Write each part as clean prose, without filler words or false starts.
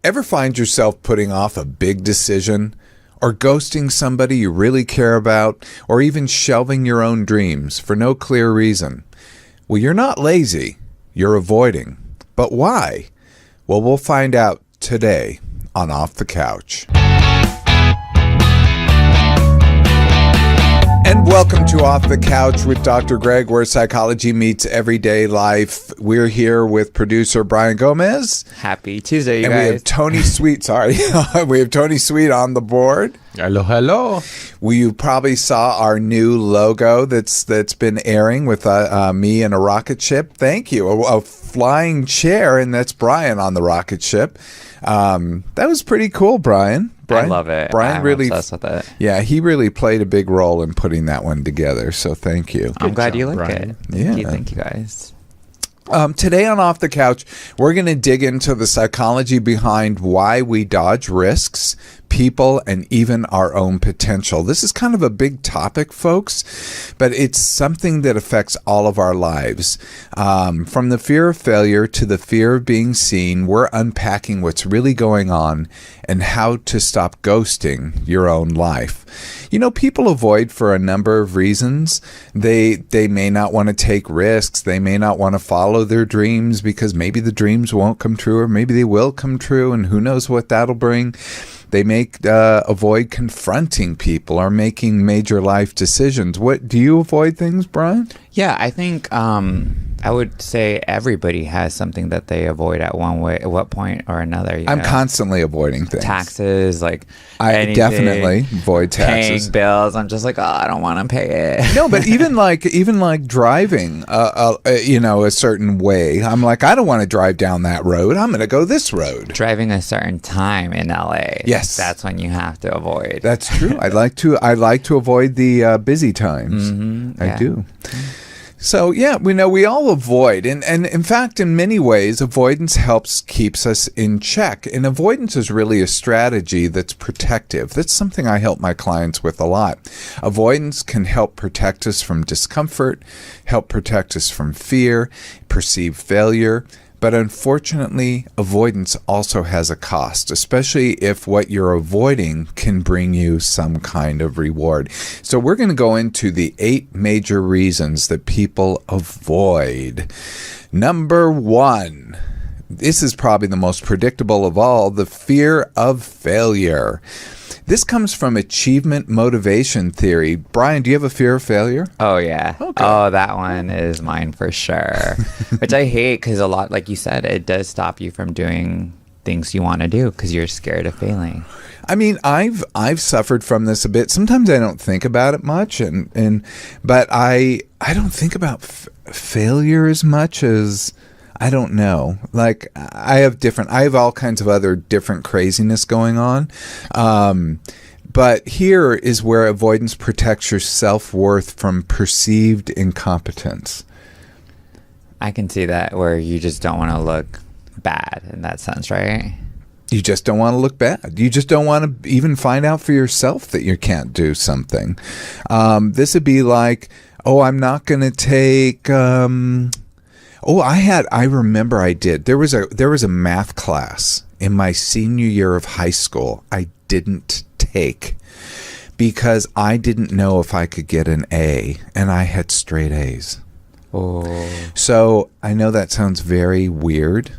Ever find yourself putting off a big decision, or ghosting somebody you really care about, or even shelving your own dreams for no clear reason? Well, you're not lazy, you're avoiding. But why? Well, we'll find out today on Off the Couch. And welcome to Off the Couch with Dr. Greg, where psychology meets everyday life. We're here with producer Brian Gomez. Happy Tuesday, you guys. And we have Tony Sweet. We have Tony Sweet on the board. Hello. Well, you probably saw our new logo that's been airing with me and a rocket ship. Thank you. A flying chair, and that's Brian on the rocket ship. That was pretty cool, Brian. I love it. Brian I'm really obsessed with it. Yeah, he really played a big role in putting that one together. So thank you. I'm glad you like it. Thank you guys. Today on Off the Couch, we're going to dig into the psychology behind why we dodge risks, people, and even our own potential. This is kind of a big topic, folks, but it's something that affects all of our lives. From the fear of failure to the fear of being seen, we're unpacking what's really going on and how to stop ghosting your own life. You know, people avoid for a number of reasons. They may not want to take risks. They may not want to follow their dreams because maybe the dreams won't come true, or maybe they will come true, and who knows what that'll bring. They may avoid confronting people or making major life decisions. What do you avoid things, Brian? Yeah, I think I would say everybody has something that they avoid at what point or another. I'm constantly avoiding things. Taxes, I anything, definitely avoid taxes. Paying bills. I'm just like, I don't want to pay it. No, but even like driving, a certain way. I'm like, I don't want to drive down that road. I'm going to go this road. Driving a certain time in LA. Yes. That's when you have to avoid. That's true. I like to avoid the busy times. Mm-hmm. I do. So, yeah, we all avoid. And in fact, in many ways, avoidance keeps us in check. And avoidance is really a strategy that's protective. That's something I help my clients with a lot. Avoidance can help protect us from discomfort, help protect us from fear, perceived failure. But unfortunately, avoidance also has a cost, especially if what you're avoiding can bring you some kind of reward. So we're going to go into the 8 major reasons that people avoid. Number 1, this is probably the most predictable of all, the fear of failure. This comes from achievement motivation theory. Brian, do you have a fear of failure? Oh, yeah. Okay. Oh, that one is mine for sure. Which I hate because a lot, like you said, it does stop you from doing things you want to do because you're scared of failing. I mean, I've suffered from this a bit. Sometimes I don't think about it much, but I don't think about failure as much as... I don't know. Like, I have all kinds of other different craziness going on. But here is where avoidance protects your self-worth from perceived incompetence. I can see that, where you just don't want to look bad in that sense, right? You just don't want to look bad. You just don't want to even find out for yourself that you can't do something. This would be like, I'm not going to take... I remember I did. There was a math class in my senior year of high school I didn't take because I didn't know if I could get an A, and I had straight A's. Oh. So I know that sounds very weird,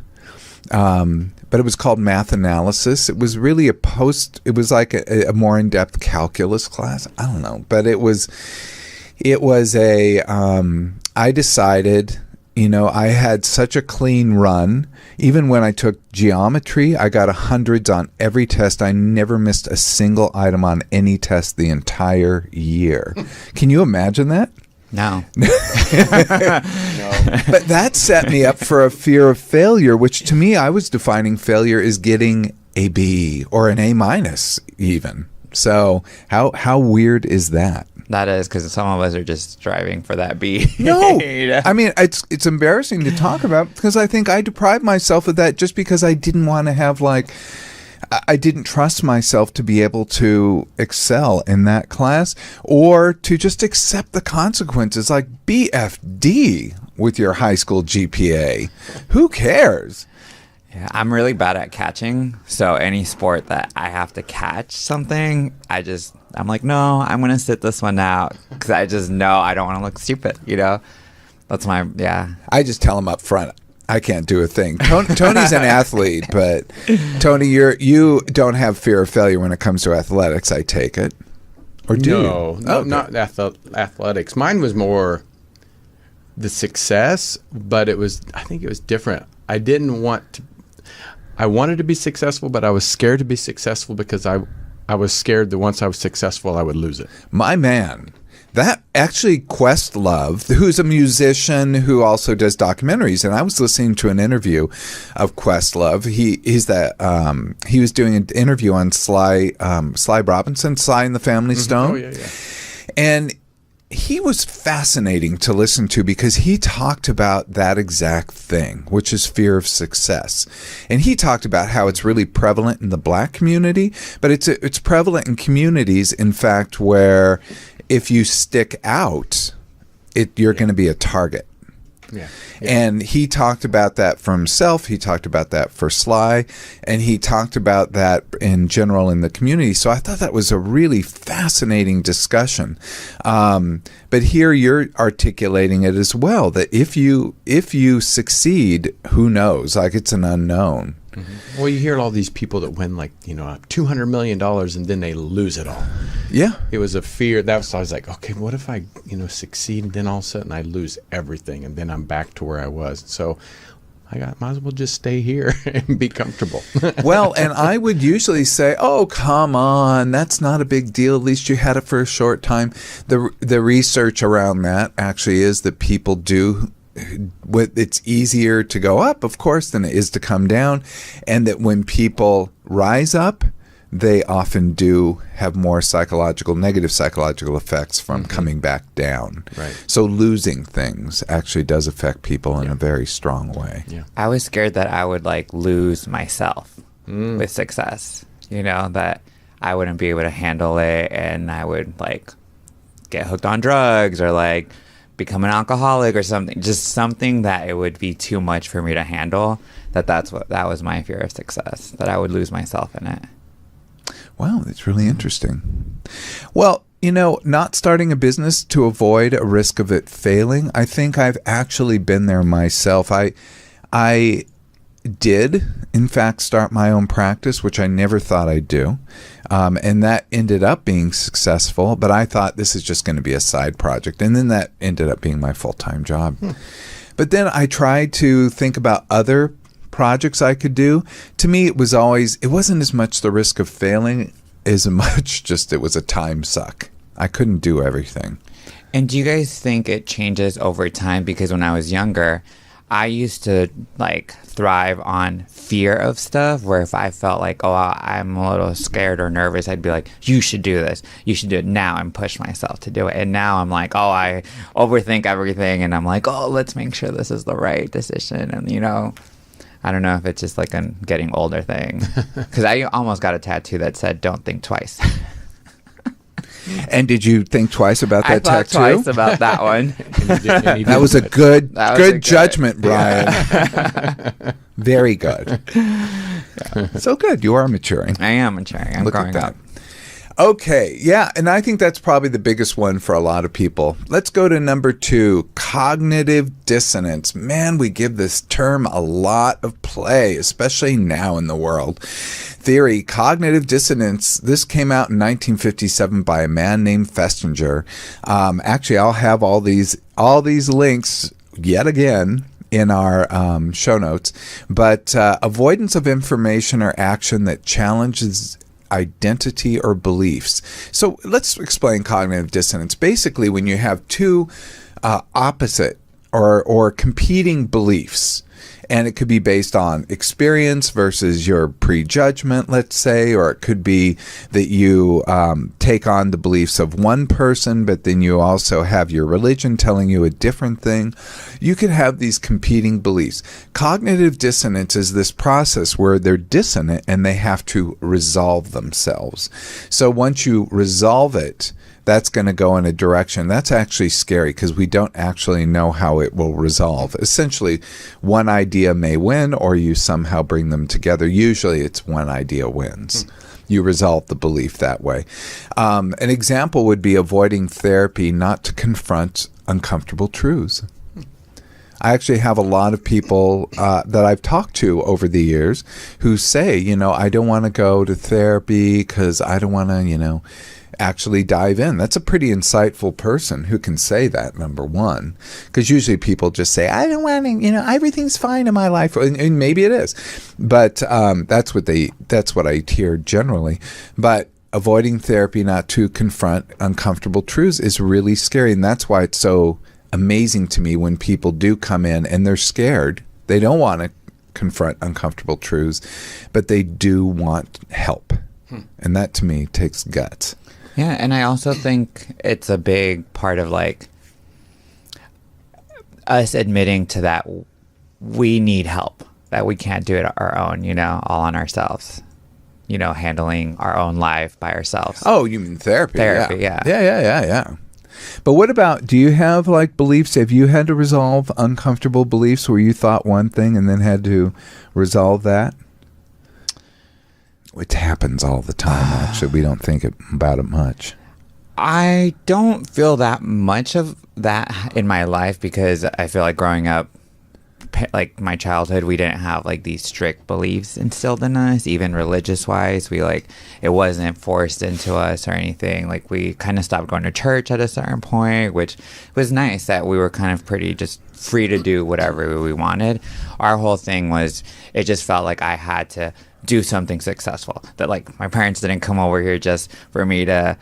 but it was called math analysis. It was really it was like a more in-depth calculus class. I don't know, but it was I decided... I had such a clean run. Even when I took geometry, I got 100s on every test. I never missed a single item on any test the entire year. Can you imagine that? No. No. But that set me up for a fear of failure, which to me, I was defining failure as getting a B or an A minus even. So how weird is that? That is, because some of us are just striving for that B. No, I mean, it's embarrassing to talk about because I think I deprived myself of that just because I didn't want to have I didn't trust myself to be able to excel in that class or to just accept the consequences, like BFD with your high school GPA. Who cares? Yeah, I'm really bad at catching. So any sport that I have to catch something, I'm like, no, I'm going to sit this one out because I just know I don't want to look stupid, you know? That's yeah. I just tell them up front, I can't do a thing. Tony's an athlete, but Tony, you don't have fear of failure when it comes to athletics, I take it. Or do you? No, not athletics. Mine was more the success, but I think it was different. I wanted to be successful, but I was scared to be successful because I was scared that once I was successful, I would lose it. My man. That actually, Questlove, who's a musician who also does documentaries, and I was listening to an interview of Questlove. He was doing an interview on Sly Robinson, Sly and the Family Stone. Mm-hmm. Oh, yeah. And he was fascinating to listen to because he talked about that exact thing, which is fear of success. And he talked about how it's really prevalent in the Black community, but it's prevalent in communities, in fact, where if you stick out, you're going to be a target. Yeah. And he talked about that for himself. He talked about that for Sly, and he talked about that in general in the community. So I thought that was a really fascinating discussion. But here you're articulating it as well, that if you succeed, who knows? Like, it's an unknown. Mm-hmm. Well, you hear all these people that win $200 million and then they lose it all. Yeah. It was a fear. I was like, okay, what if I, succeed and then all of a sudden I lose everything and then I'm back to where I was. So might as well just stay here and be comfortable. Well, and I would usually say, oh, come on, that's not a big deal. At least you had it for a short time. The research around that actually is that people do. It's easier to go up, of course, than it is to come down, and that when people rise up, they often do have more negative psychological effects from coming back down. Right. So losing things actually does affect people in a very strong way. Yeah. I was scared that I would lose myself with success, that I wouldn't be able to handle it, and I would get hooked on drugs or become an alcoholic or something, just something that it would be too much for me to handle. That was my fear of success, that I would lose myself in it. Wow, that's really interesting. Well, not starting a business to avoid a risk of it failing, I think I've actually been there myself. I did, in fact, start my own practice, which I never thought I'd do. And that ended up being successful, but I thought this is just going to be a side project. And then that ended up being my full-time job. But then I tried to think about other projects I could do. To me, it wasn't as much the risk of failing as much just it was a time suck. I couldn't do everything. And do you guys think it changes over time? Because when I was younger, I used to thrive on fear of stuff, where if I felt I'm a little scared or nervous, I'd be like, you should do this, you should do it now, and push myself to do it. And now I'm I overthink everything, and I'm let's make sure this is the right decision. And I don't know if it's just a getting older thing, because I almost got a tattoo that said don't think twice. And did you think twice about that tattoo? I thought twice about that one. That was a good judgment, Brian. Very good. Yeah. So good. You are maturing. I am maturing. I'm growing up. Okay, yeah, and I think that's probably the biggest one for a lot of people. Let's go to number 2, cognitive dissonance. Man, we give this term a lot of play, especially now in the world. Theory, cognitive dissonance, this came out in 1957 by a man named Festinger. Actually, I'll have all these links yet again in our show notes. But avoidance of information or action that challenges identity or beliefs. So let's explain cognitive dissonance. Basically, when you have two opposite or competing beliefs, and it could be based on experience versus your prejudgment, let's say, or it could be that you take on the beliefs of one person, but then you also have your religion telling you a different thing. You could have these competing beliefs. Cognitive dissonance is this process where they're dissonant and they have to resolve themselves. So once you resolve it, that's going to go in a direction. That's actually scary because we don't actually know how it will resolve. Essentially, one idea may win or you somehow bring them together. Usually it's one idea wins. You resolve the belief that way. An example would be avoiding therapy not to confront uncomfortable truths. I actually have a lot of people that I've talked to over the years who say, I don't want to go to therapy because I don't want to, actually dive in. That's a pretty insightful person who can say that, number one. Because usually people just say, I don't want to, everything's fine in my life. And maybe it is. But that's what I hear generally. But avoiding therapy not to confront uncomfortable truths is really scary. And that's why it's so amazing to me when people do come in and they're scared. They don't want to confront uncomfortable truths, but they do want help. And that to me takes guts. Yeah, and I also think it's a big part of like us admitting to that we need help, that we can't do it our own, all on ourselves. Handling our own life by ourselves. Oh, you mean therapy? Therapy, yeah. Yeah. But what about, do you have like beliefs? Have you had to resolve uncomfortable beliefs where you thought one thing and then had to resolve that? It happens all the time, actually. We don't think about it much. I don't feel that much of that in my life because I feel like growing up, like my childhood, we didn't have like these strict beliefs instilled in us, even religious wise. It wasn't forced into us or anything. Like we kind of stopped going to church at a certain point, which was nice that we were kind of pretty just free to do whatever we wanted. Our whole thing was, it just felt like I had to do something successful, that like my parents didn't come over here just for me to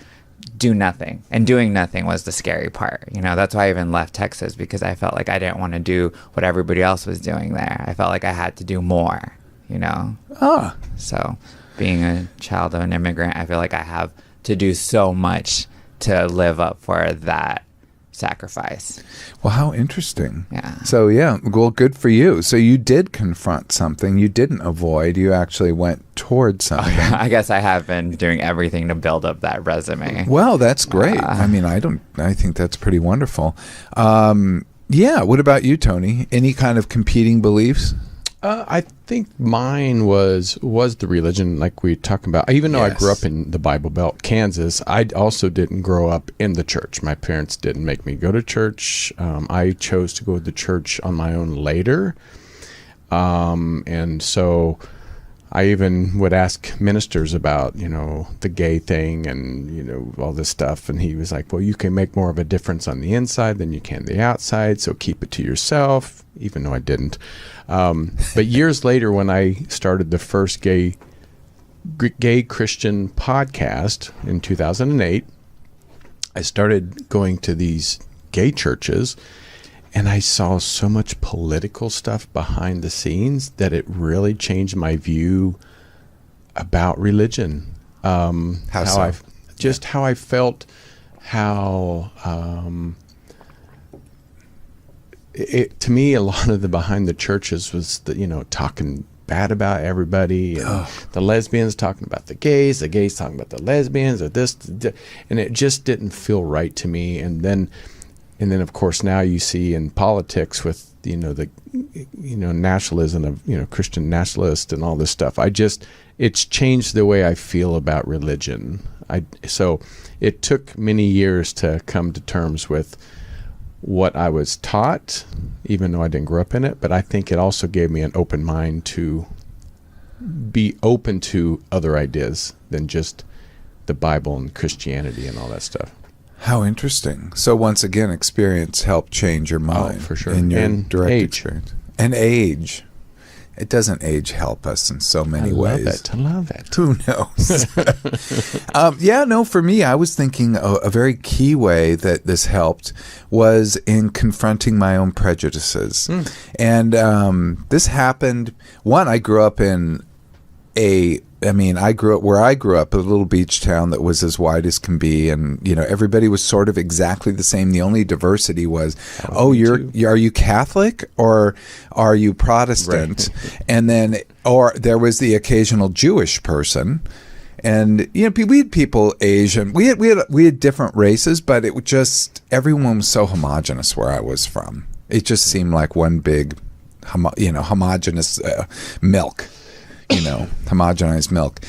do nothing, and doing nothing was the scary part. That's why I even left Texas, because I felt like I didn't want to do what everybody else was doing there. I felt like I had to do more, So being a child of an immigrant, I feel like I have to do so much to live up for that sacrifice. Well, how interesting. Yeah. So, well, good for you. So you did confront something. You didn't avoid. You actually went towards something. I guess I have been doing everything to build up that resume. Well, that's great. I think that's pretty wonderful. What about you, Tony? Any kind of competing beliefs? I think mine was the religion, like we talked about. Even though I grew up in the Bible Belt, Kansas, I also didn't grow up in the church. My parents didn't make me go to church. I chose to go to church on my own later. And so I even would ask ministers about, the gay thing and, all this stuff. And he was like, well, you can make more of a difference on the inside than you can the outside. So keep it to yourself, even though I didn't. But years later, when I started the first gay Christian podcast in 2008, I started going to these gay churches, and I saw so much political stuff behind the scenes that it really changed my view about religion. How I felt, to me, a lot of the behind the churches was talking bad about everybody, and the lesbians talking about the gays talking about the lesbians, or this, and it just didn't feel right to me. And then of course now you see in politics with the nationalism of Christian nationalists and all this stuff. It's changed the way I feel about religion. So it took many years to come to terms with what I was taught, even though I didn't grow up in it. But I think it also gave me an open mind to be open to other ideas than just the Bible and Christianity and all that stuff. How interesting. So once again, experience helped change your mind. Oh, for sure. In your and direct age. experience. And age. It doesn't age help us in so many ways. I love it. Who knows? For me, I was thinking a very key way that this helped was in confronting my own prejudices. And this happened, I grew up in I grew up where I grew up, a little beach town that was as wide as can be, and everybody was sort of exactly the same. The only diversity was, are you Catholic or are you Protestant? Right. And then, or there was the occasional Jewish person. And we had people Asian. We had different races, but it was just everyone was so homogenous where I was from. It just seemed like one big, homogenous milk, homogenized milk.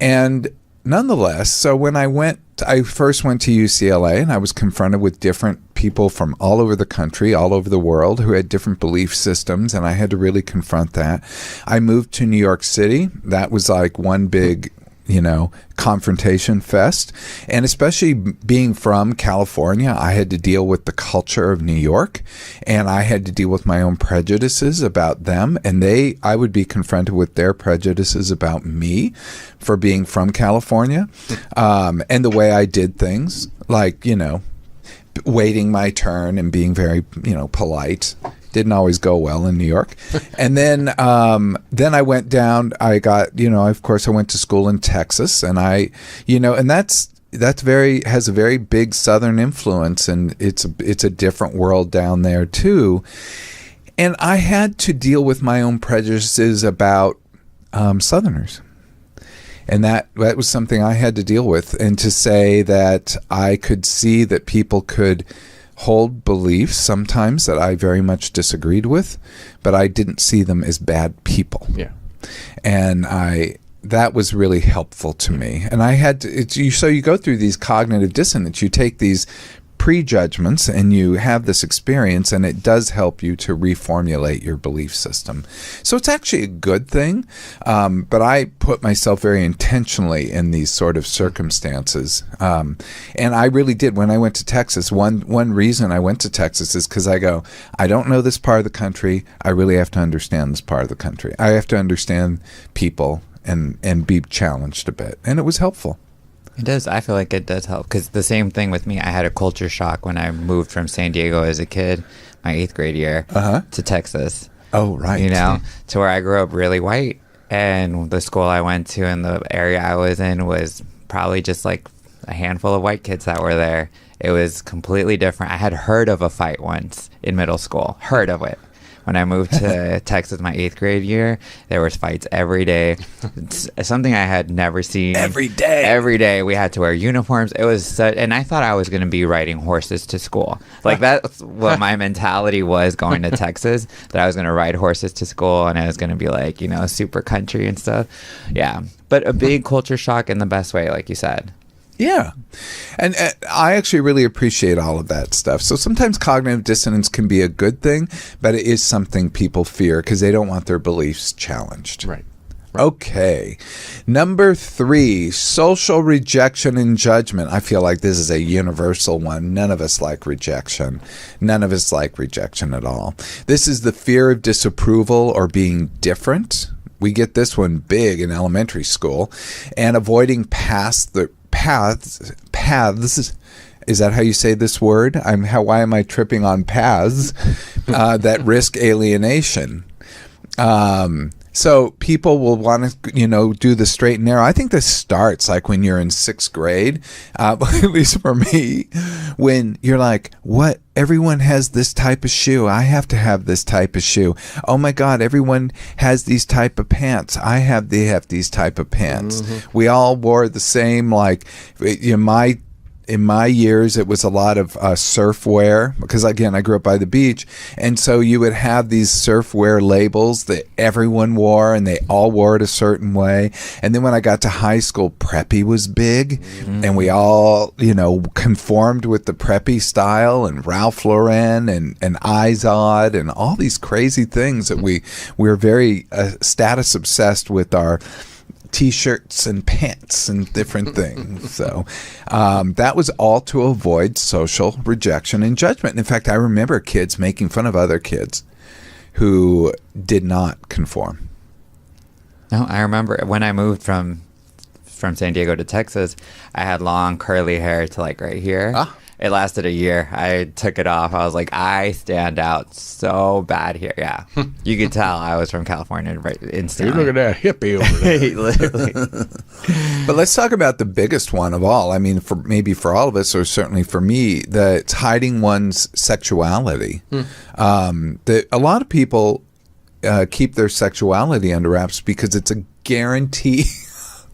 And nonetheless, so when I first went to UCLA, and I was confronted with different people from all over the country, all over the world, who had different belief systems, and I had to really confront that. I moved to New York City. That was like one big confrontation fest. And especially being from California, I had to deal with the culture of New York, and I had to deal with my own prejudices about them. And I would be confronted with their prejudices about me for being from California, and the way I did things, like, waiting my turn and being very, polite. Didn't always go well in New York. And then I went down, I got, of course I went to school in Texas, and and that's has a very big Southern influence, and it's a different world down there too. And I had to deal with my own prejudices about Southerners. And that was something I had to deal with, and to say that I could see that people could hold beliefs sometimes that I very much disagreed with, but I didn't see them as bad people. Yeah. And that was really helpful to me. And I had to, so you go through these cognitive dissonance, you take these prejudgments and you have this experience, and it does help you to reformulate your belief system. So it's actually a good thing, but I put myself very intentionally in these sort of circumstances. And I really did. When I went to Texas, one reason I went to Texas is because I don't know this part of the country. I really have to understand this part of the country. I have to understand people and be challenged a bit. And it was helpful. It does. I feel like it does help, because the same thing with me. I had a culture shock when I moved from San Diego as a kid, my 8th grade year, to Texas. Oh, right. To where I grew up really white, and the school I went to and the area I was in was probably just like a handful of white kids that were there. It was completely different. I had heard of a fight once in middle school, heard of it. When I moved to Texas my 8th grade year, there was fights every day. It's something I had never seen. Every day. Every day we had to wear uniforms. It was and I thought I was going to be riding horses to school. Like, that's what my mentality was going to Texas, that I was going to ride horses to school, and I was going to be like, super country and stuff. Yeah. But a big culture shock in the best way, like you said. Yeah. And I actually really appreciate all of that stuff. So sometimes cognitive dissonance can be a good thing, but it is something people fear because they don't want their beliefs challenged. Right. Okay. Number 3, social rejection and judgment. I feel like this is a universal one. None of us like rejection. None of us like rejection at all. This is the fear of disapproval or being different. We get this one big in elementary school. And avoiding paths. Is that how you say this word? Why am I tripping on paths that risk alienation? So people will want to, do the straight and narrow. I think this starts like when you're in 6th grade, at least for me, when you're like, what? Everyone has this type of shoe. I have to have this type of shoe. Oh my God, everyone has these type of pants. They have these type of pants. Mm-hmm. We all wore the same, like, in my years, it was a lot of surf wear, because, again, I grew up by the beach. And so you would have these surf wear labels that everyone wore, and they all wore it a certain way. And then when I got to high school, preppy was big, and we all, conformed with the preppy style, and Ralph Lauren and Izod and all these crazy things that we were very status obsessed with our T-shirts and pants and different things. So that was all to avoid social rejection and judgment. In fact, I remember kids making fun of other kids who did not conform. No, I remember when I moved from San Diego to Texas, I had long curly hair to like right here. It lasted a year. I took it off. I was like, I stand out so bad here. Yeah. You could tell I was from California right instantly. Look at that hippie over there. Literally. But let's talk about the biggest one of all. I mean, for all of us, or certainly for me, it's hiding one's sexuality. A lot of people keep their sexuality under wraps because it's a guarantee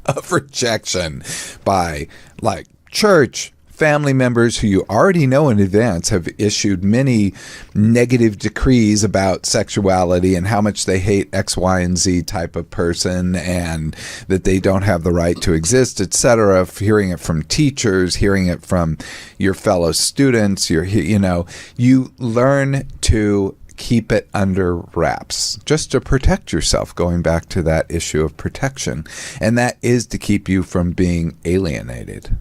of rejection by like church, family members who you already know in advance have issued many negative decrees about sexuality and how much they hate X, Y, and Z type of person and that they don't have the right to exist, etc. Hearing it from teachers, hearing it from your fellow students, you learn to keep it under wraps just to protect yourself, going back to that issue of protection. And that is to keep you from being alienated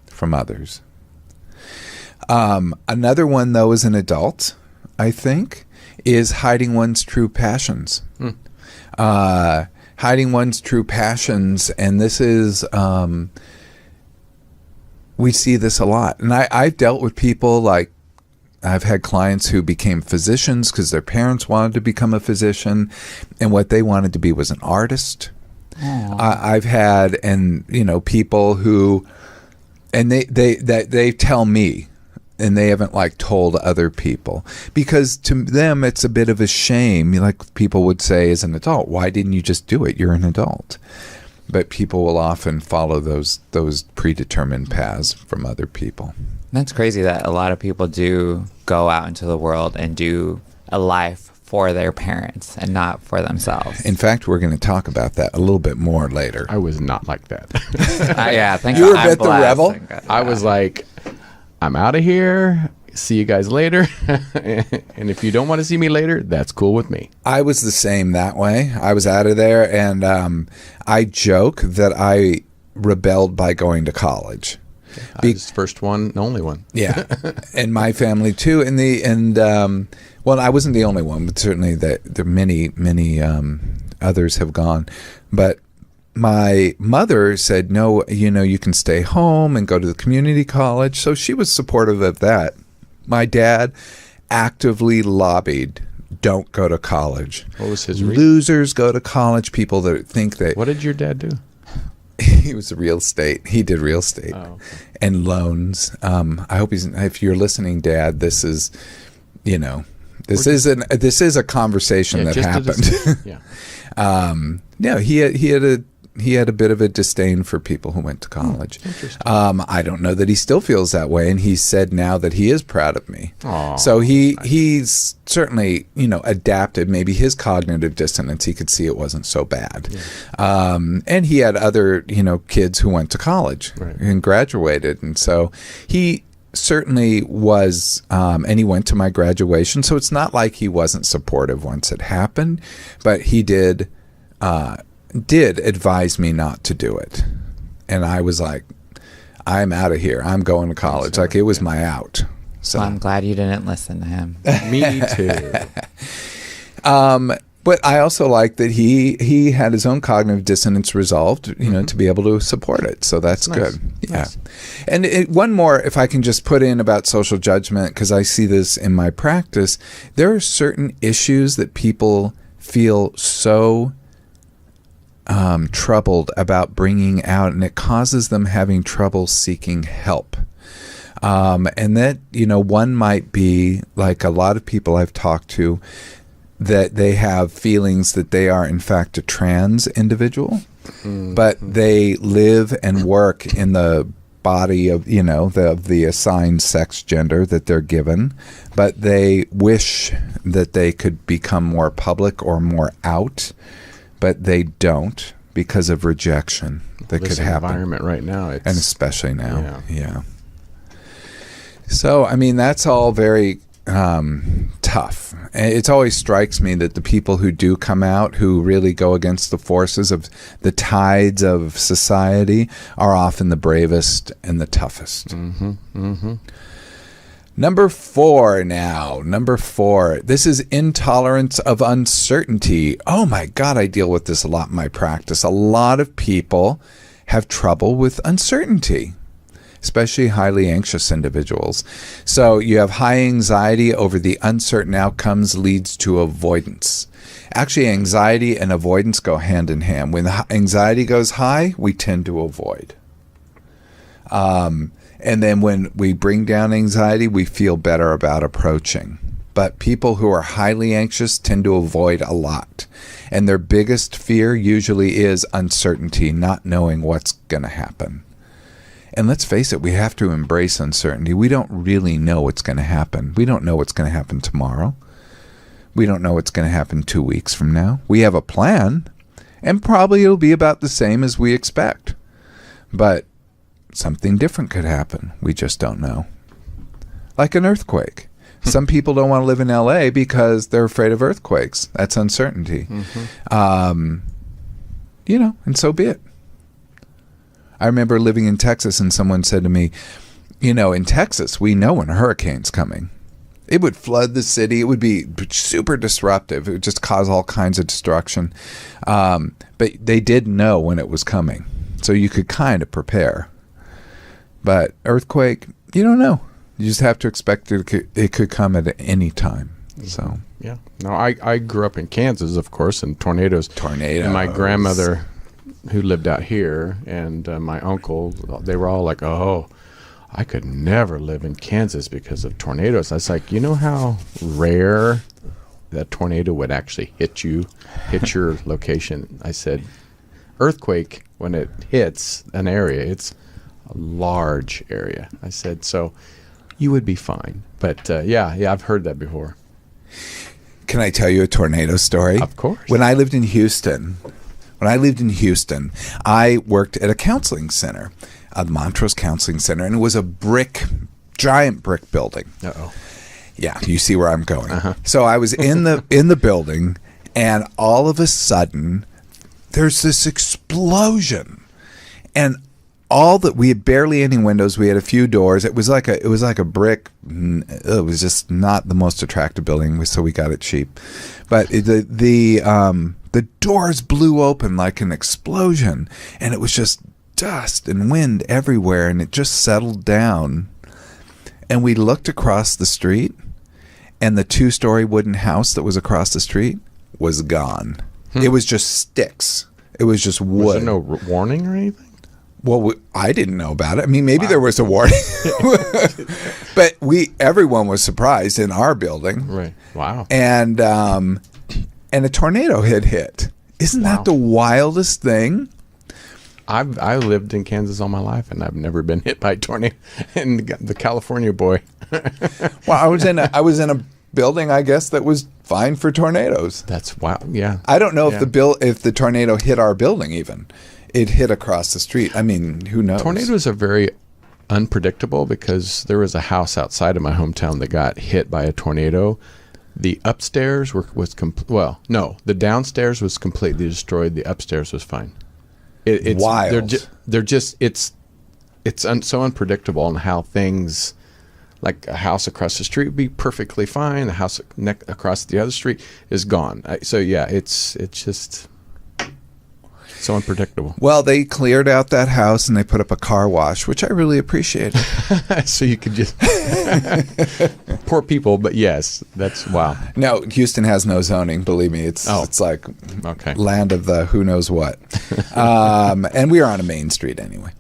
from others. Another one, though, as an adult, I think, is hiding one's true passions. Hiding one's true passions, and this is, we see this a lot. And I've dealt with people like, I've had clients who became physicians because their parents wanted to become a physician, and what they wanted to be was an artist. I've had, people who, and they tell me, and they haven't like told other people, because to them it's a bit of a shame. Like people would say as an adult, why didn't you just do it? You're an adult. But people will often follow those predetermined paths from other people. That's crazy that a lot of people do go out into the world and do a life for their parents and not for themselves. In fact, we're going to talk about that a little bit more later. I was not like that. Yeah, thank you God. were a bit the rebel. I was like, I'm out of here. See you guys later. And if you don't want to see me later, that's cool with me. I was the same that way. I was out of there, and I joke that I rebelled by going to college. I was the first one, the only one. Yeah, and my family too. Well, I wasn't the only one, but certainly there many others have gone. But my mother said, no, you can stay home and go to the community college. So she was supportive of that. My dad actively lobbied, don't go to college. What was his reason? Losers go to college, people that think that... What did your dad do? He was real estate. He did real estate and loans. I hope if you're listening, Dad, this is, this is a conversation that happened. He had a bit of a disdain for people who went to college. I don't know that he still feels that way, and he said now that he is proud of me. Aww, so he's certainly adapted. Maybe his cognitive dissonance, he could see it wasn't so bad. Yeah. And he had other kids who went to college and graduated, and so he certainly was, and he went to my graduation. So it's not like he wasn't supportive once it happened, but he did advise me not to do it. And I was like, I'm out of here. I'm going to college. Like it was my out. So I'm glad you didn't listen to him. Me too. But I also like that he had his own cognitive dissonance resolved, to be able to support it. So that's good. Yeah. Nice. And one more, if I can just put in about social judgment, because I see this in my practice, there are certain issues that people feel so troubled about bringing out, and it causes them having trouble seeking help. And that, one might be like a lot of people I've talked to, that they have feelings that they are in fact a trans individual, but they live and work in the body of, the assigned sex gender that they're given, but they wish that they could become more public or more out, but they don't because of rejection that could happen. Environment right now, and especially now, yeah. So I mean, that's all very tough. It always strikes me that the people who do come out, who really go against the forces of the tides of society, are often the bravest and the toughest. Number 4 now. Number 4. This is intolerance of uncertainty. Oh my God, I deal with this a lot in my practice. A lot of people have trouble with uncertainty, especially highly anxious individuals. So you have high anxiety over the uncertain outcomes leads to avoidance. Actually, anxiety and avoidance go hand in hand. When the anxiety goes high, we tend to avoid. And then when we bring down anxiety, we feel better about approaching. but people who are highly anxious tend to avoid a lot. And their biggest fear usually is uncertainty, not knowing what's going to happen. And let's face it, we have to embrace uncertainty. We don't really know what's going to happen. We don't know what's going to happen tomorrow. We don't know what's going to happen 2 weeks from now. We have a plan, and probably it'll be about the same as we expect. But something different could happen. We just don't know. Like an earthquake. Some people don't want to live in LA because they're afraid of earthquakes. That's uncertainty. And so be it. I remember living in Texas and someone said to me, in Texas, we know when a hurricane's coming. It would flood the city. It would be super disruptive. It would just cause all kinds of destruction. But they did know when it was coming. So you could kind of prepare. But earthquake, you don't know. You just have to expect it could come at any time. So yeah. No, I grew up in Kansas, of course, and tornadoes. And my grandmother, who lived out here, and my uncle, they were all like, "Oh, I could never live in Kansas because of tornadoes." I was like, you know how rare that tornado would actually hit your location? I said, earthquake, when it hits an area, it's a large area. I said, so you would be fine. But yeah, I've heard that before. Can I tell you a tornado story? Of course. When I lived in Houston, I worked at a counseling center, the Montrose Counseling Center, and it was a giant brick building. Uh-oh. Yeah, you see where I'm going. So I was in the building, and all of a sudden, there's this explosion, and we had barely any windows. We had a few doors. It was like a brick. It was just not the most attractive building, so we got it cheap. But the doors blew open like an explosion, and it was just dust and wind everywhere, and it just settled down. And we looked across the street, and the 2-story wooden house that was across the street was gone. It was just sticks. It was just wood. Was there no warning or anything? Well, I didn't know about it. I mean, maybe there was a warning, but everyone was surprised in our building. Right. Wow. And a tornado had hit. Isn't that the wildest thing? I lived in Kansas all my life, and I've never been hit by a tornado. And the California boy. Well, I was in a building, I guess, that was fine for tornadoes. That's wow. Yeah. I don't know if the tornado hit our building even. It hit across the street. I mean, who knows? Tornadoes are very unpredictable because there was a house outside of my hometown that got hit by a tornado. The upstairs the downstairs was completely destroyed. The upstairs was fine. It's wild. It's so unpredictable on how things, like a house across the street would be perfectly fine. The house across the other street is gone. So yeah, it's just so unpredictable. Well, they cleared out that house and they put up a car wash, which I really appreciated. So you could just poor people, but yes, that's wow. No, Houston has no zoning. Believe me, it's like land of the who knows what. And we are on a main street anyway.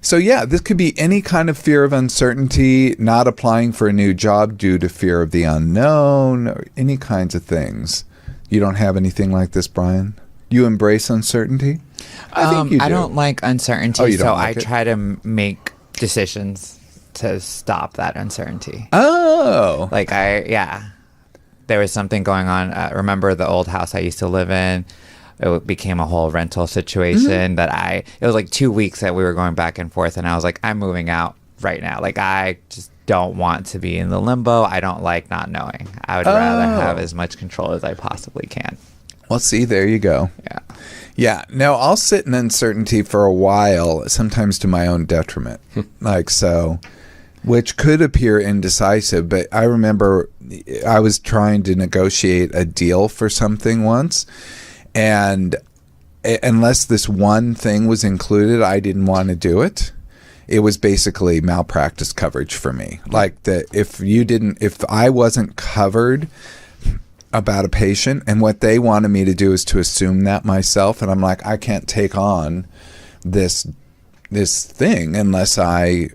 So yeah, this could be any kind of fear of uncertainty, not applying for a new job due to fear of the unknown, or any kinds of things. You don't have anything like this, Brian? You embrace uncertainty? I think you do. I don't like uncertainty, you don't so like I it? try to make decisions to stop that uncertainty. Oh. There was something going on. Remember the old house I used to live in? It became a whole rental situation it was like 2 weeks that we were going back and forth, and I was like, I'm moving out right now. Like, I just don't want to be in the limbo. I don't like not knowing. I would rather have as much control as I possibly can. Well, see, there you go. Yeah. Yeah. Now, I'll sit in uncertainty for a while, sometimes to my own detriment. Which could appear indecisive, but I remember I was trying to negotiate a deal for something once, and unless this one thing was included, I didn't want to do it. It was basically malpractice coverage for me. Like, if I wasn't covered about a patient, and what they wanted me to do is to assume that myself, and I'm like, I can't take on this this thing unless I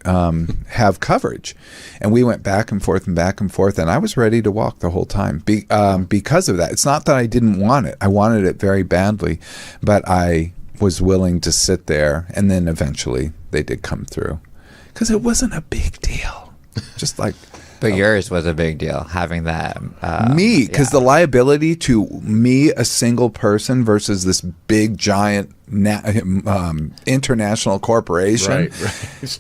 have coverage. And we went back and forth, and I was ready to walk the whole time because of that. It's not that I didn't want it. I wanted it very badly, but I was willing to sit there, and then eventually they did come through because it wasn't a big deal. Just like... But yours was a big deal, having that. Because the liability to me, a single person, versus this big, giant international corporation, right.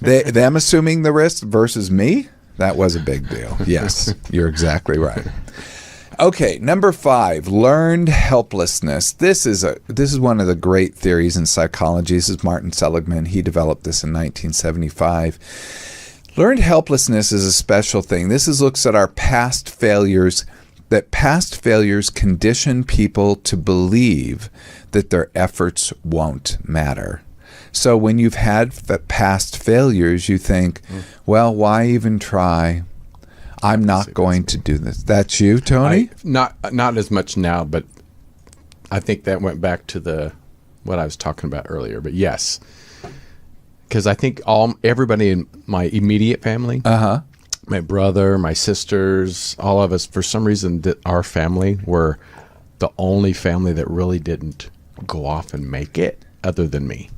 Them assuming the risk versus me, that was a big deal. Yes, you're exactly right. Okay, number 5, learned helplessness. This is one of the great theories in psychology. This is Martin Seligman. He developed this in 1975. Learned helplessness is a special thing. This looks at our past failures, that past failures condition people to believe that their efforts won't matter. So when you've had past failures, you think, well, why even try? I'm not going to do this. That's you, Tony? Not as much now, but I think that went back to what I was talking about earlier. But yes. Because I think everybody in my immediate family, my brother, my sisters, all of us, for some reason, our family were the only family that really didn't go off and make it other than me.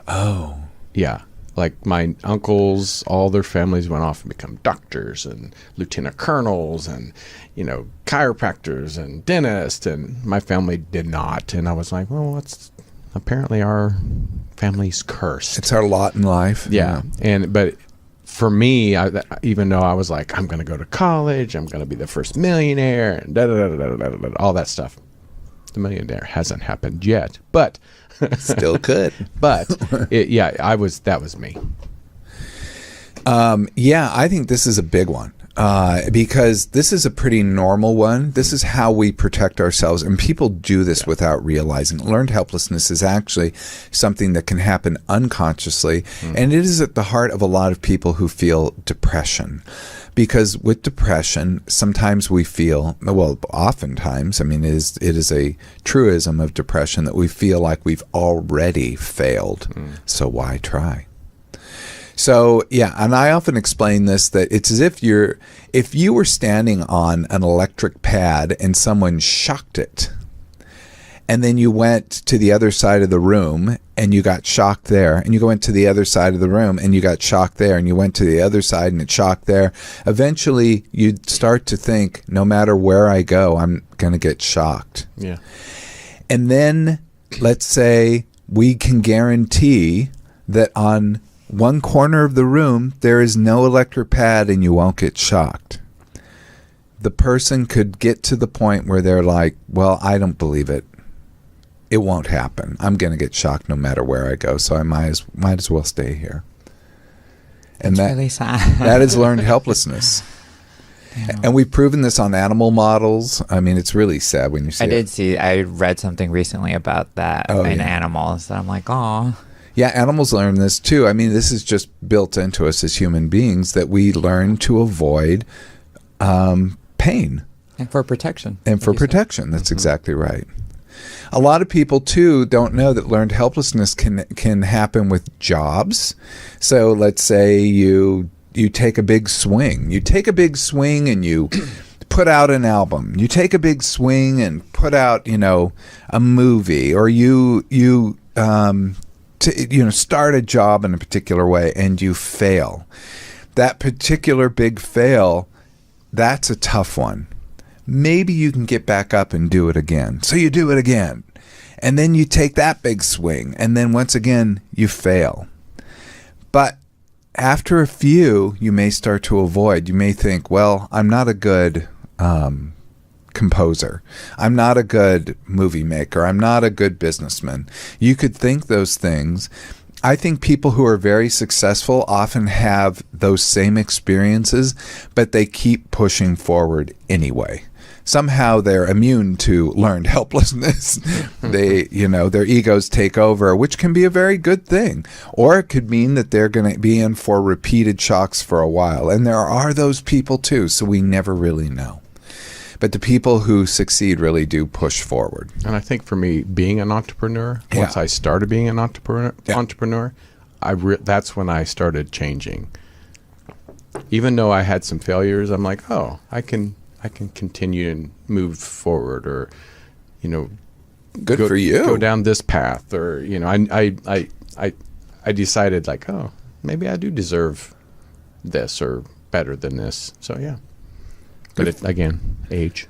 Oh. Yeah. Like my uncles, all their families went off and become doctors and lieutenant colonels and, chiropractors and dentists. And my family did not. And I was like, well, apparently our family's cursed. It's our lot in life. Yeah. But for me, even though I was like, I'm going to go to college, I'm going to be the first millionaire, and all that stuff. The millionaire hasn't happened yet, but still could. But that was me. I think this is a big one. Because this is a pretty normal one. This is how we protect ourselves, and people do this without realizing. Learned helplessness is actually something that can happen unconsciously, and it is at the heart of a lot of people who feel depression. Because with depression, sometimes we feel, oftentimes, it is a truism of depression that we feel like we've already failed, so why try? So, and I often explain this, that it's as if you were standing on an electric pad and someone shocked it, and then you went to the other side of the room and you got shocked there, and you went to the other side of the room and you got shocked there, and you went to the other side and it shocked there. Eventually, you'd start to think, no matter where I go, I'm going to get shocked. Yeah. And then, let's say we can guarantee that on one corner of the room, there is no electric pad and you won't get shocked. The person could get to the point where they're like, well, I don't believe it. It won't happen. I'm going to get shocked no matter where I go, so I might as well stay here. And that's really sad. That is learned helplessness. Damn. And we've proven this on animal models. It's really sad when you see it. I read something recently about that in animals, and I'm like, oh. Yeah, animals learn this too. This is just built into us as human beings, that we learn to avoid pain. And for protection. That's exactly right. A lot of people too don't know that learned helplessness can happen with jobs. So let's say you take a big swing. You take a big swing and you put out an album. You take a big swing and put out, a movie, or you start a job in a particular way and you fail. That particular big fail, that's a tough one. Maybe you can get back up and do it again. So you do it again. And then you take that big swing, and then once again you fail. But after a few, you may start to avoid. You may think, well, I'm not a good composer. I'm not a good movie maker. I'm not a good businessman. You could think those things. I think people who are very successful often have those same experiences, but they keep pushing forward anyway. Somehow they're immune to learned helplessness. Their egos take over, which can be a very good thing. Or it could mean that they're going to be in for repeated shocks for a while. And there are those people too, so we never really know. But the people who succeed really do push forward. And I think for me, being an entrepreneur, once I started being an entrepreneur, that's when I started changing. Even though I had some failures, I'm like, oh, I can continue and move forward, or, Good for you. Go down this path, or I decided like, oh, maybe I do deserve this or better than this. So yeah, but again, age.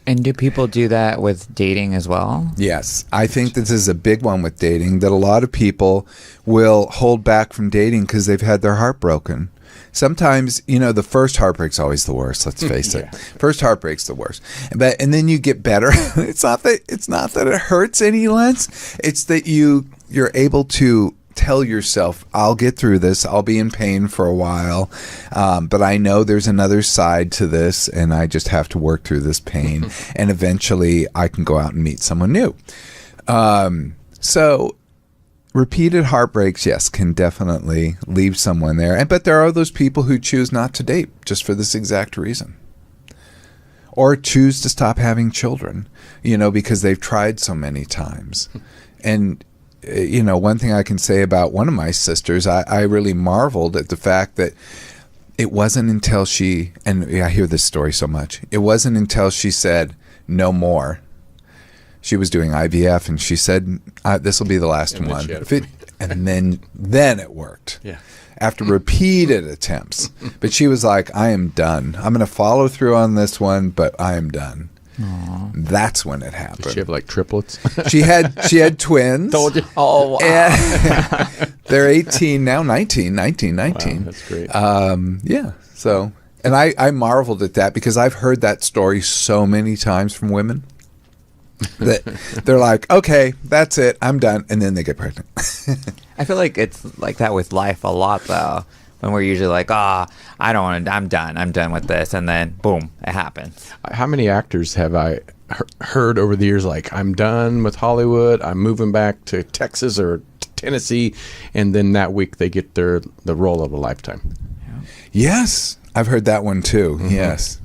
And do people do that with dating as well? Yes. I think this is a big one with dating, that a lot of people will hold back from dating because they've had their heart broken. Sometimes, the first heartbreak's always the worst. Let's face it. First heartbreak's the worst. And then you get better. It's not that it hurts any less. It's that you're able to tell yourself, I'll get through this. I'll be in pain for a while. But I know there's another side to this, and I just have to work through this pain. And eventually I can go out and meet someone new. So repeated heartbreaks, yes, can definitely leave someone there. But there are those people who choose not to date just for this exact reason. Or choose to stop having children, because they've tried so many times. And, one thing I can say about one of my sisters, I really marveled at the fact that it wasn't until I hear this story so much, it wasn't until she said, no more. She was doing IVF, and she said, "This will be the last one." And then it worked. Yeah. After repeated attempts, but she was like, "I am done. I'm going to follow through on this one, but I am done." Aww. That's when it happened. Did she have like triplets? She had twins. Told you. Oh, wow. And they're 18 now, 19. Wow, that's great. Yeah. So, and I marveled at that because I've heard that story so many times from women. That they're like, okay, that's it, I'm done, and then they get pregnant. I feel like it's like that with life a lot, though, when we're usually like, I don't want to, I'm done with this, and then boom, it happens. How many actors have I heard over the years like, I'm done with Hollywood, I'm moving back to Texas or Tennessee, and then that week they get the role of a lifetime? Yes, I've heard that one too. Mm-hmm. Yes.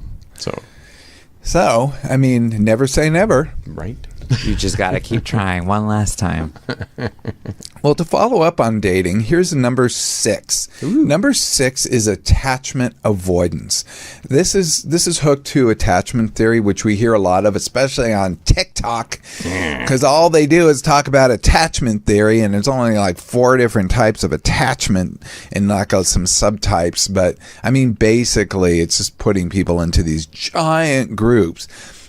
So, I mean, never say never. Right. You just got to keep trying one last time. Well, to follow up on dating, here's number 6. Ooh. Number 6 is attachment avoidance. This is hooked to attachment theory, which we hear a lot of, especially on TikTok, because all they do is talk about attachment theory, and there's only like 4 different types of attachment and like some subtypes. But I mean, basically, it's just putting people into these giant groups.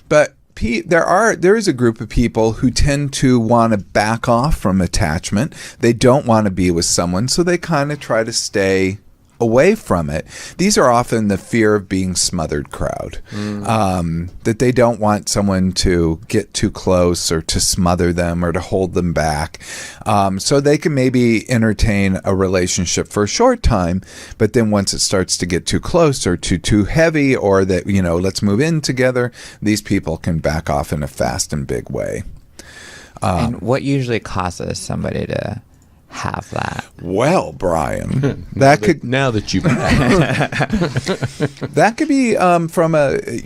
But there is a group of people who tend to want to back off from attachment. They don't want to be with someone, so they kind of try to stay away from it. These are often the fear of being smothered crowd, that they don't want someone to get too close or to smother them or to hold them back. So they can maybe entertain a relationship for a short time, but then once it starts to get too close or too heavy, or that, let's move in together, these people can back off in a fast and big way. And what usually causes somebody to have that? Well, Brian, now that you've that could be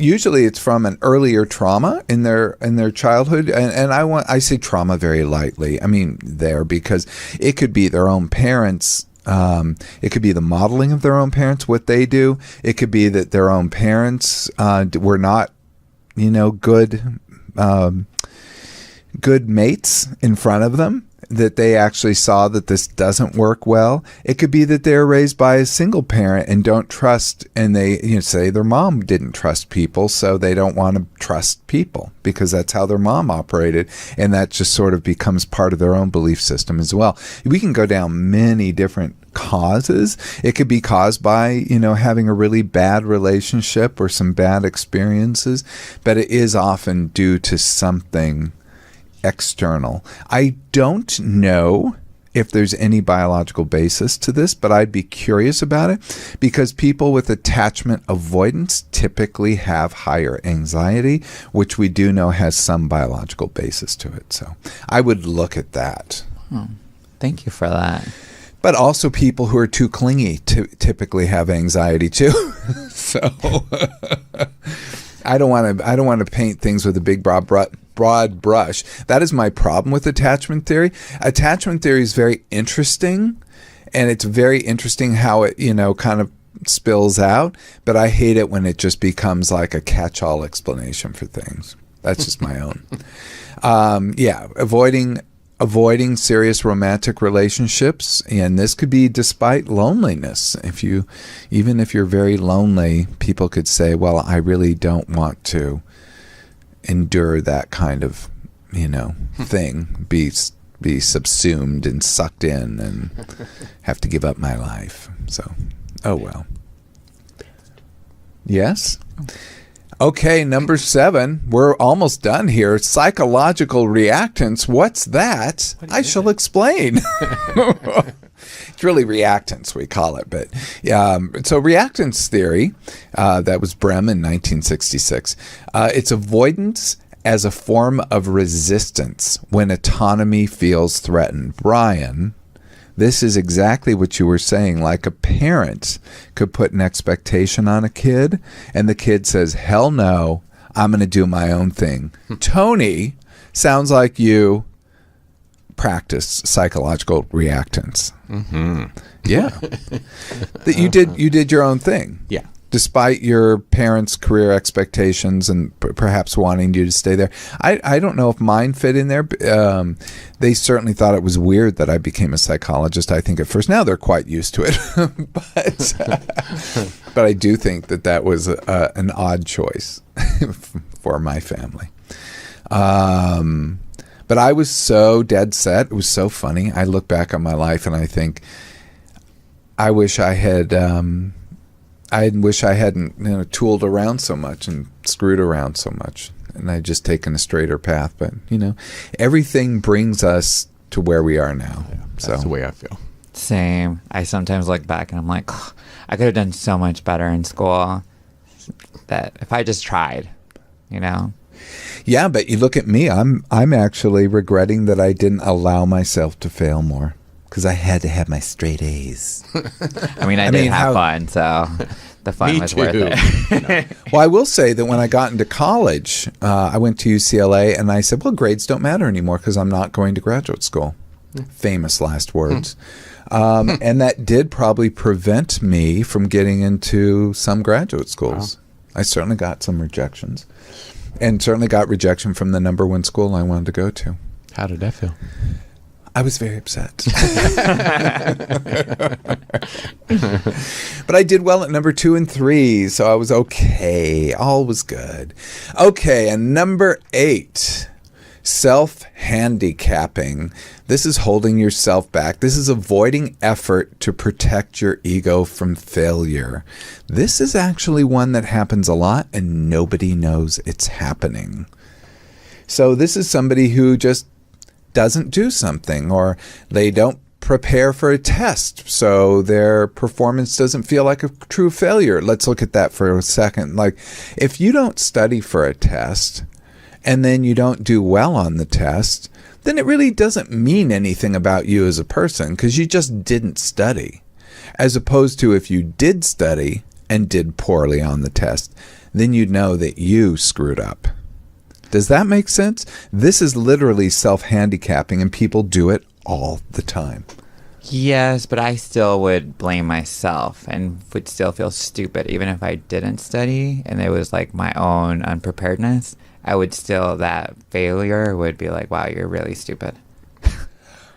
usually it's from an earlier trauma in their childhood, and I say trauma very lightly. I mean because it could be their own parents. It could be the modeling of their own parents, what they do. It could be that their own parents were not, good mates in front of them, that they actually saw that this doesn't work well. It could be that they're raised by a single parent and don't trust, and they say their mom didn't trust people, so they don't want to trust people because that's how their mom operated, and that just sort of becomes part of their own belief system as well. We can go down many different causes. It could be caused by, having a really bad relationship or some bad experiences, but it is often due to something external. I don't know if there's any biological basis to this, but I'd be curious about it because people with attachment avoidance typically have higher anxiety, which we do know has some biological basis to it. So I would look at that. Thank you for that. But also people who are too clingy typically have anxiety too. So I don't want to paint things with a big broad brush. That is my problem with attachment theory. Attachment theory is very interesting and it's very interesting how it, kind of spills out, but I hate it when it just becomes like a catch-all explanation for things. That's just my own. Avoiding serious romantic relationships, and this could be despite loneliness. Even if you're very lonely, people could say, well, I really don't want to endure that kind of, thing, be subsumed and sucked in and have to give up my life. So, oh well. Yes? Okay, number 7. We're almost done here. Psychological reactance. What's that? I shall explain. It's really reactance, we call it. But so reactance theory, that was Brehm in 1966. It's avoidance as a form of resistance when autonomy feels threatened. Brian, this is exactly what you were saying. Like a parent could put an expectation on a kid, and the kid says, hell no, I'm going to do my own thing. Tony, sounds like you practice psychological reactance. Mm-hmm. Yeah. That you did your own thing. Yeah. Despite your parents' career expectations and perhaps wanting you to stay there. I don't know if mine fit in there. They certainly thought it was weird that I became a psychologist, I think, at first. Now they're quite used to it. But I do think that was an odd choice for my family. But I was so dead set. It was so funny. I look back on my life and I think, I wish I had... I wish I hadn't tooled around so much and screwed around so much, and I'd just taken a straighter path. But everything brings us to where we are now. Yeah, that's the way I feel. Same. I sometimes look back and I'm like, oh, I could have done so much better in school. That if I just tried, Yeah, but you look at me. I'm actually regretting that I didn't allow myself to fail more. Because I had to have my straight A's. I mean, I did have fun, so the fun was worth it. Well, I will say that when I got into college, I went to UCLA, and I said, well, grades don't matter anymore because I'm not going to graduate school. Famous last words. And that did probably prevent me from getting into some graduate schools. Wow. I certainly got some rejections, and certainly got rejection from the number 1 school I wanted to go to. How did that feel? I was very upset. But I did well at number 2 and 3, so I was okay. All was good. Okay, and number 8, self-handicapping. This is holding yourself back. This is avoiding effort to protect your ego from failure. This is actually one that happens a lot, and nobody knows it's happening. So this is somebody who just doesn't do something, or they don't prepare for a test, so their performance doesn't feel like a true failure. Let's look at that for a second. Like, if you don't study for a test and then you don't do well on the test, then it really doesn't mean anything about you as a person because you just didn't study. As opposed to if you did study and did poorly on the test, then you'd know that you screwed up. Does that make sense? This is literally self-handicapping, and people do it all the time. Yes, but I still would blame myself and would still feel stupid even if I didn't study and it was like my own unpreparedness. I would still, that failure would be like, wow, you're really stupid.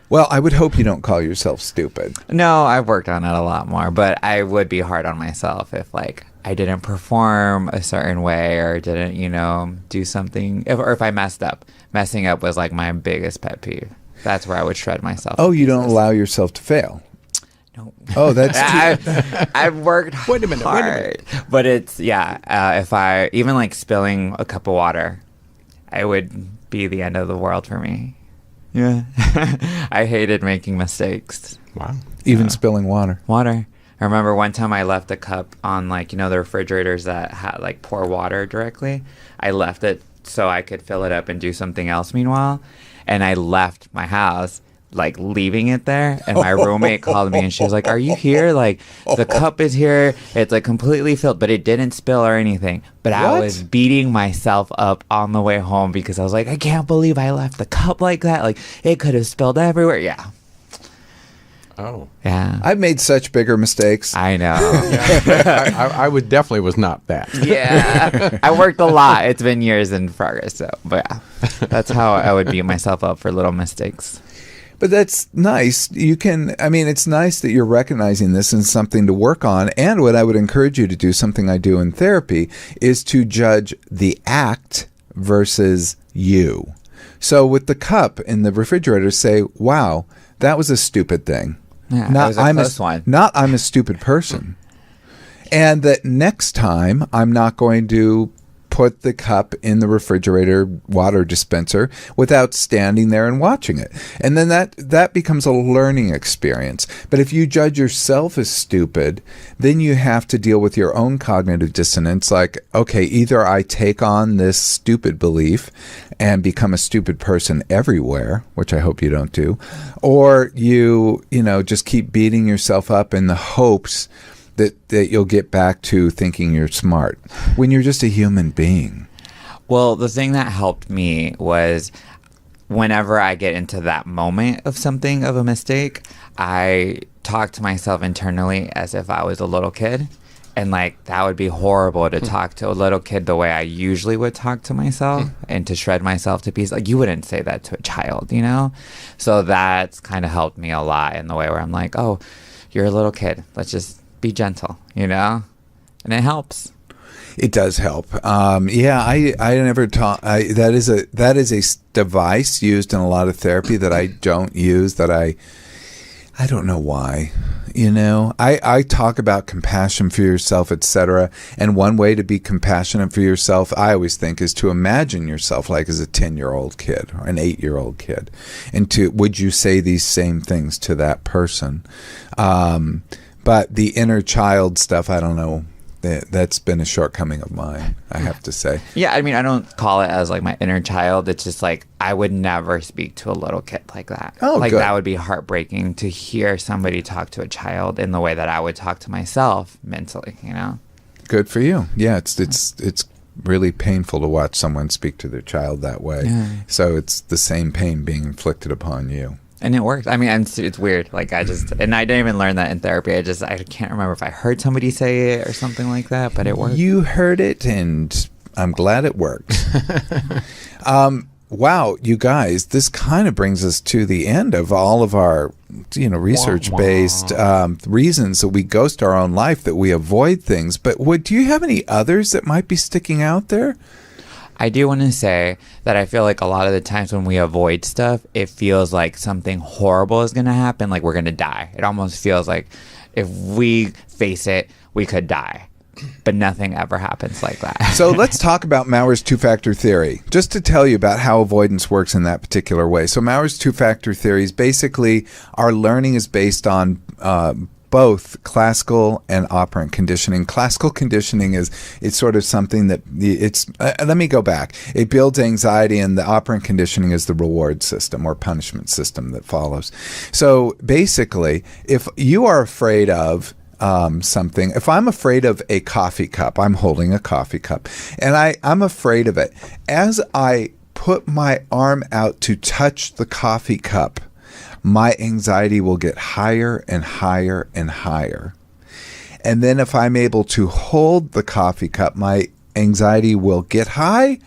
Well, I would hope you don't call yourself stupid. No, I've worked on it a lot more, but I would be hard on myself if I didn't perform a certain way or didn't, do something, or if I messed up. Messing up was like my biggest pet peeve. That's where I would shred myself. Oh, you don't allow yourself to fail? No. Oh, that's I've worked hard. But it's, if I, even spilling a cup of water, it would be the end of the world for me. Yeah. I hated making mistakes. Wow. Even spilling water. I remember one time I left a cup on the refrigerators that had pour water directly. I left it so I could fill it up and do something else meanwhile. And I left my house leaving it there, and my roommate called me and she was like, are you here? The cup is here, it's completely filled, but it didn't spill or anything. But what? I was beating myself up on the way home because I was like, I can't believe I left the cup like that. It could have spilled everywhere. Yeah. Oh. Yeah. I've made such bigger mistakes. I know. I would definitely was not that. Yeah. I worked a lot. It's been years in progress. So, but yeah, that's how I would beat myself up for little mistakes. But that's nice. It's nice that you're recognizing this and something to work on. And what I would encourage you to do, something I do in therapy, is to judge the act versus you. So with the cup in the refrigerator, say, wow, that was a stupid thing. Yeah, that was a close one. Not I'm a stupid person. And that next time I'm not going to put the cup in the refrigerator water dispenser without standing there and watching it. And then that becomes a learning experience. But if you judge yourself as stupid, then you have to deal with your own cognitive dissonance. Like, okay, either I take on this stupid belief and become a stupid person everywhere, which I hope you don't do, or you just keep beating yourself up in the hopes that you'll get back to thinking you're smart when you're just a human being. Well, the thing that helped me was whenever I get into that moment of something of a mistake, I talk to myself internally as if I was a little kid. And like, that would be horrible to talk to a little kid the way I usually would talk to myself and to shred myself to pieces. Like, you wouldn't say that to a child, So that's kind of helped me a lot in the way where I'm like, oh, you're a little kid. Let's just be gentle, and it helps. It does help. I never taught. That is a device used in a lot of therapy that I don't use. That I don't know why. I talk about compassion for yourself, etc. And one way to be compassionate for yourself, I always think, is to imagine yourself like as a 10-year-old kid or an 8-year-old kid, and would you say these same things to that person? But the inner child stuff, I don't know. That's been a shortcoming of mine, I have to say. Yeah, I don't call it as like my inner child. It's just like I would never speak to a little kid like that. Oh, like good. That would be heartbreaking to hear somebody talk to a child in the way that I would talk to myself mentally. Good for you. Yeah, it's really painful to watch someone speak to their child that way. Yeah. So it's the same pain being inflicted upon you. And it works. It's weird. Like and I didn't even learn that in therapy. I can't remember if I heard somebody say it or something like that, but it worked. You heard it, and I'm glad it worked. Wow, you guys, this kind of brings us to the end of all of our, research-based reasons that we ghost our own life, that we avoid things. But do you have any others that might be sticking out there? I do want to say that I feel like a lot of the times when we avoid stuff, it feels like something horrible is going to happen, like we're going to die. It almost feels like if we face it, we could die. But nothing ever happens like that. So let's talk about Mauer's two-factor theory, just to tell you about how avoidance works in that particular way. So Mauer's two-factor theory is basically our learning is based on both classical and operant conditioning. Classical conditioning it's sort of something that let me go back. It builds anxiety, and the operant conditioning is the reward system or punishment system that follows. So basically, if you are afraid of something, if I'm afraid of a coffee cup, I'm holding a coffee cup, and I'm afraid of it. As I put my arm out to touch the coffee cup, my anxiety will get higher and higher and higher. And then if I'm able to hold the coffee cup, my anxiety will get high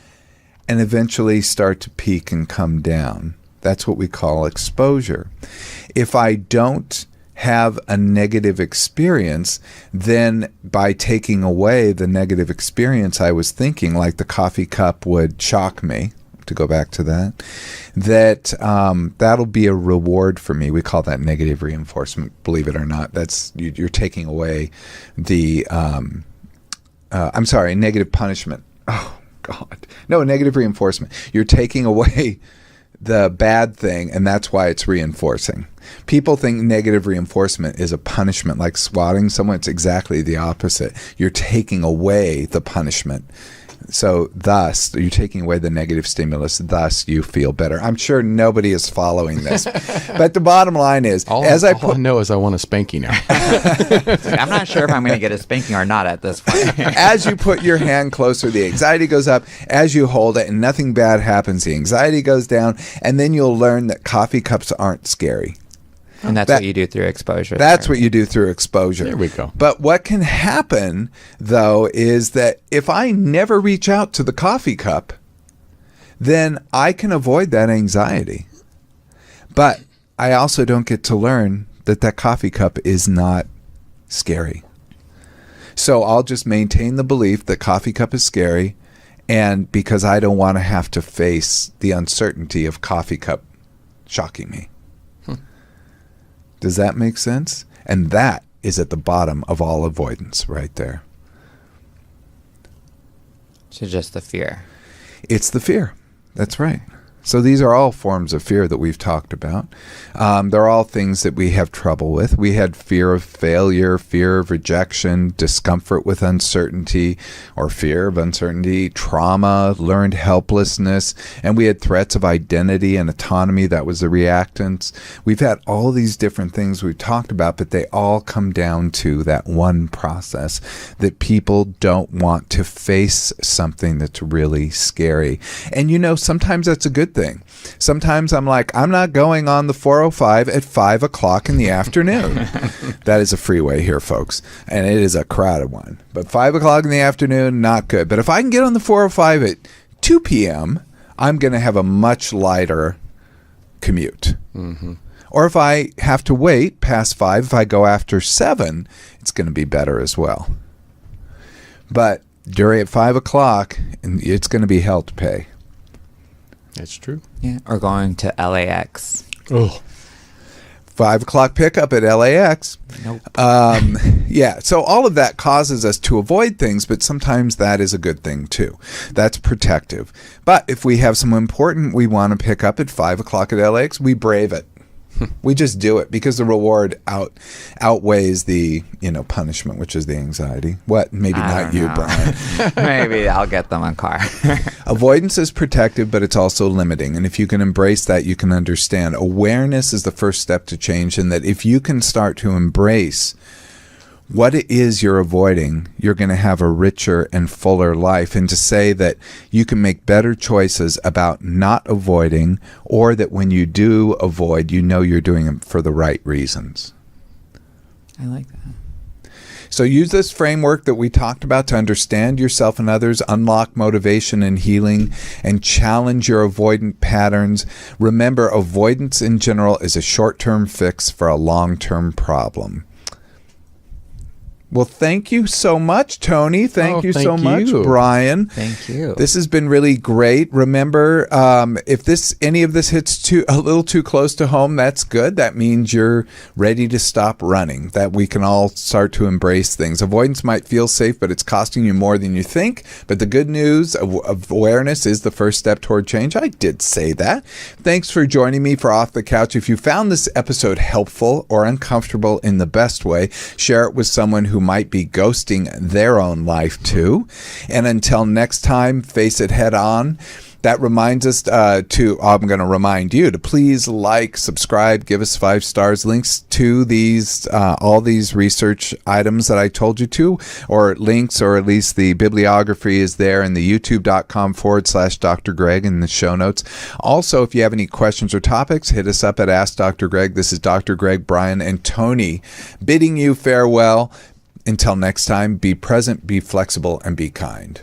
and eventually start to peak and come down. That's what we call exposure. If I don't have a negative experience, then by taking away the negative experience I was thinking, like the coffee cup would shock me, to go back to that'll be a reward for me. We call that negative reinforcement, believe it or not. That's you're taking away the negative punishment. Oh God, no, negative reinforcement. You're taking away the bad thing, and that's why it's reinforcing. People think negative reinforcement is a punishment, like swatting someone. It's exactly the opposite. You're taking away the punishment. So thus, you're taking away the negative stimulus, thus you feel better. I'm sure nobody is following this. But the bottom line is, all I know is I want a spanking now. I'm not sure if I'm going to get a spanking or not at this point. As you put your hand closer, the anxiety goes up. As you hold it and nothing bad happens, the anxiety goes down. And then you'll learn that coffee cups aren't scary. And that's what you do through exposure. That's what you do through exposure. There we go. But what can happen, though, is that if I never reach out to the coffee cup, then I can avoid that anxiety. But I also don't get to learn that coffee cup is not scary. So I'll just maintain the belief that coffee cup is scary, and because I don't want to have to face the uncertainty of coffee cup shocking me. Does that make sense? And that is at the bottom of all avoidance right there. So just the fear. It's the fear. That's right. So these are all forms of fear that we've talked about. They're all things that we have trouble with. We had fear of failure, fear of rejection, discomfort with uncertainty or fear of uncertainty, trauma, learned helplessness, and we had threats of identity and autonomy. That was the reactance. We've had all these different things we've talked about, but they all come down to that one process that people don't want to face something that's really scary. And sometimes that's a good thing. Sometimes I'm like, I'm not going on the 405 at 5 o'clock in the afternoon. That is a freeway here, folks, and it is a crowded one. But 5 o'clock in the afternoon, not good. But if I can get on the 405 at 2 p.m., I'm going to have a much lighter commute. Mm-hmm. Or if I have to wait past 5, if I go after 7, it's going to be better as well. But at 5 o'clock, it's going to be hell to pay. That's true. Yeah, or going to LAX. Oh, 5 o'clock pickup at LAX. Nope. Yeah, so all of that causes us to avoid things, but sometimes that is a good thing too. That's protective. But if we have some important we want to pick up at 5 o'clock at LAX, we brave it. We just do it because the reward outweighs the punishment, which is the anxiety. What? Maybe not you, Brian. Maybe I'll get them a car. Avoidance is protective, but it's also limiting. And if you can embrace that, you can understand. Awareness is the first step to change, and that if you can start to embrace what it is you're avoiding, you're going to have a richer and fuller life. And to say that you can make better choices about not avoiding, or that when you do avoid, you're doing it for the right reasons. I like that. So use this framework that we talked about to understand yourself and others, unlock motivation and healing, and challenge your avoidant patterns. Remember, avoidance in general is a short-term fix for a long-term problem. Well, thank you so much, Tony. Thank you so much, Brian. Thank you. This has been really great. Remember, if any of this hits a little too close to home, that's good. That means you're ready to stop running, that we can all start to embrace things. Avoidance might feel safe, but it's costing you more than you think. But the good news of awareness is the first step toward change. I did say that. Thanks for joining me for Off the Couch. If you found this episode helpful or uncomfortable in the best way, share it with someone who might be ghosting their own life too. And until next time, face it head on. That reminds us I'm going to remind you to please like, subscribe, give us 5 stars. Links to these, all these research items that I told you to, or links, or at least the bibliography is there in the youtube.com/Dr. Greg in the show notes. Also, if you have any questions or topics, hit us up at Ask Dr. Greg. This is Dr. Greg, Brian, and Tony bidding you farewell. Until next time, be present, be flexible, and be kind.